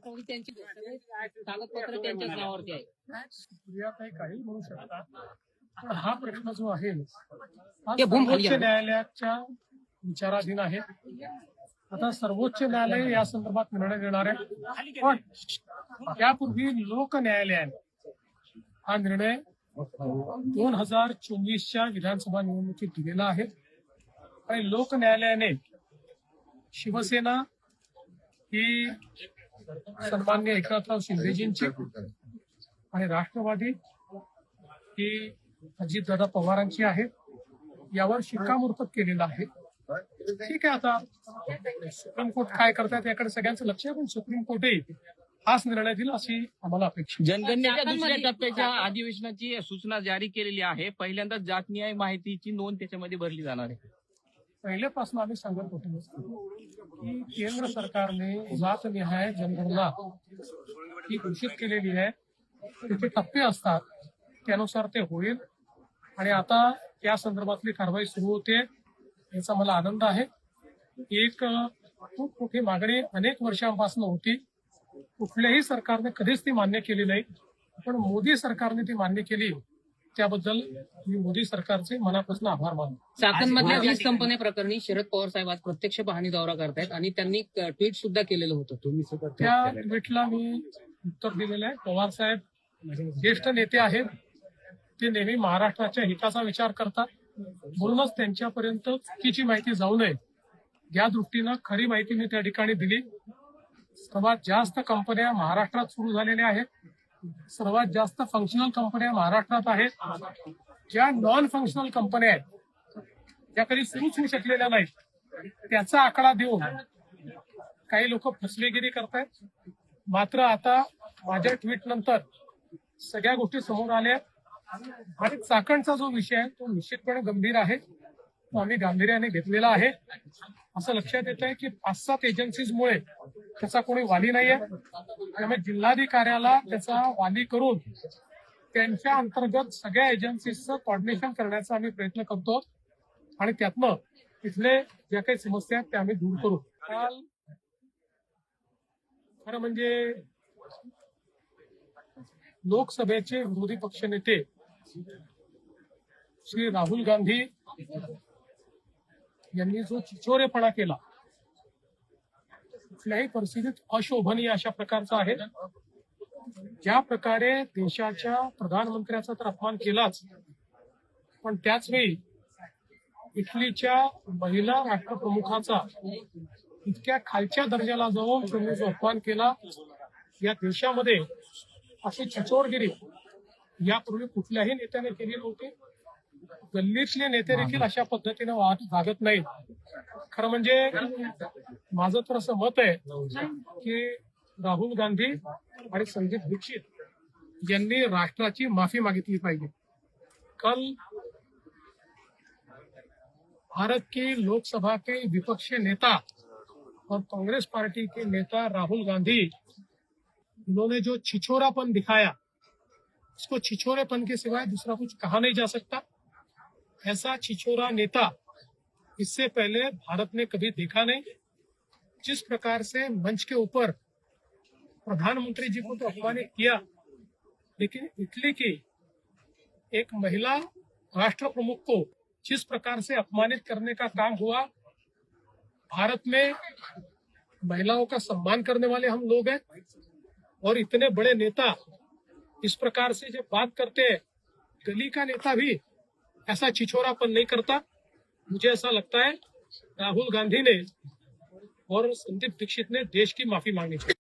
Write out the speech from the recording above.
कोणी त्यांची कागदपत्र त्यांच्याच नावावरती आहे. प्रियाताई काही म्हणू शकतात, पण हा प्रश्न जो आहे हा ते सर्वोच्च न्यायालयाच्या विचाराधीन आहे. आता सर्वोच्च न्यायालय या संदर्भात निर्णय देणार आहे, पण त्यापूर्वी लोक न्यायालयाने हा निर्णय 2024च्या विधानसभा निवडणुकीत दिलेला आहे. आणि लोक न्यायालयाने शिवसेना ही सन्माननीय एकनाथराव शिंदेजींची आणि राष्ट्रवादी ही अजितदादा पवारांची आहे. यावर शिक्कामोर्तब केलेलं आहे. ठीक आहे, आता सुप्रीम कोर्ट काय करतात याकडे सगळ्यांचं लक्ष आहे, पण सुप्रीम कोर्टही हाच निर्णय दिला अशी आम्हाला अपेक्षा. जनगणनेच्या दुसऱ्या टप्प्याच्या अधिवेशनाची सूचना जारी केलेली आहे. पहिल्यांदाच जातनिहाय माहितीची नोंद त्याच्यामध्ये भरली जाणार आहे. पहिल्यापासून आम्ही सांगत होतो की केंद्र सरकारने जातनिहाय जनगणना ही घोषित केलेली आहे. तिथे टप्पे असतात, त्यानुसार ते होईल. आणि आता त्या संदर्भातली कारवाई सुरू होते, याचा मला आनंद आहे. एक खूप मोठी मागणी अनेक वर्षांपासून होती, कुठल्याही सरकारने कधीच ती मान्य केली नाही, पण मोदी सरकारने ती मान्य केली. त्याबद्दल मी मोदी सरकारचे मनापासून आभार मानतो. चाकणमधल्या वीज कंपन्या प्रकरणी शरद पवार साहेब आज प्रत्यक्ष पाहणी दौरा करतायत आणि त्यांनी ट्विट सुद्धा केलेलं होतं. त्या ट्विटला मी उत्तर दिलेलं आहे. पवार साहेब ज्येष्ठ नेते आहेत, ते नेहमी महाराष्ट्राच्या हिताचा विचार करतात. म्हणूनच त्यांच्यापर्यंत चुकीची माहिती जाऊ नये या दृष्टीनं खरी माहिती मी त्या ठिकाणी दिली. सर्वात जास्त कंपन्या महाराष्ट्रात सुरू झालेल्या आहेत. सर्वात जास्त फंक्शनल कंपन्या महाराष्ट्रात आहेत. ज्या नॉन फंक्शनल कंपन्या आहेत, ज्या कधी सुरूच होऊ शकलेल्या नाहीत, त्याचा आकडा देऊन काही लोक फसवेगिरी करतायत. मात्र आता माझ्या ट्विट नंतर सगळ्या गोष्टी समोर आल्या आणि चाकणचा जो विषय आहे तो निश्चितपणे गंभीर आहे, तो आम्ही गांभीर्याने घेतलेला आहे. असं लक्षात येत आहे की 5-7 एजन्सीजमुळे त्याचा कोणी वाली नाहीये. त्यामुळे जिल्हाधिकाऱ्याला त्याचा वाली करून त्यांच्या अंतर्गत सगळ्या एजन्सीजचं कॉर्डिनेशन करण्याचा आम्ही प्रयत्न करतो आणि त्यातनं तिथले ज्या काही समस्या आहेत त्या आम्ही दूर करू. काल खरं म्हणजे लोकसभेचे विरोधी पक्षनेते श्री राहुल गांधी यांनी जो चिचोरेपणा केला, कुठल्याही परिस्थितीत अशोभनीय अशा प्रकारचा आहे. ज्या प्रकारे देशाच्या प्रधानमंत्र्याचा तर अपमान केलाच, पण त्याचवेळी इटलीच्या महिला राष्ट्रप्रमुखाचा इतक्या खालच्या दर्जाला जाऊन त्यांनी जो अपमान केला, या देशामध्ये अशी चिचोरगिरी यापूर्वी कुठल्याही नेत्याने केली नव्हती. गल्लीतले नेते देखील अशा पद्धतीने वागत नाहीत. खरं म्हणजे माझं तर असं मत आहे की राहुल गांधी आणि संदीप दीक्षित यांनी राष्ट्राची माफी मागितली पाहिजे. कल भारत की लोकसभा के विपक्षी नेता और कांग्रेस पार्टी के नेता राहुल गांधी, इन्होंने जो छिछोरापन दिखाया, उसको छिछोरेपन के सिवाय दूसरा कुछ कहा नहीं जा सकता. ऐसा छिछोरा नेता इससे पहले भारत ने कभी देखा नहीं. जिस प्रकार से मंच के ऊपर प्रधानमंत्री जी को तो अपमानित किया, लेकिन इटली की एक महिला राष्ट्र प्रमुख को जिस प्रकार से अपमानित करने का काम हुआ. भारत में महिलाओं का सम्मान करने वाले हम लोग हैं और इतने बड़े नेता इस प्रकार से जब बात करते हैं, गली का नेता भी ऐसा छिछोरापन नहीं करता. मुझे ऐसा लगता है राहुल गांधी ने और संदीप दीक्षित ने देश की माफी मांगनी चाहिए.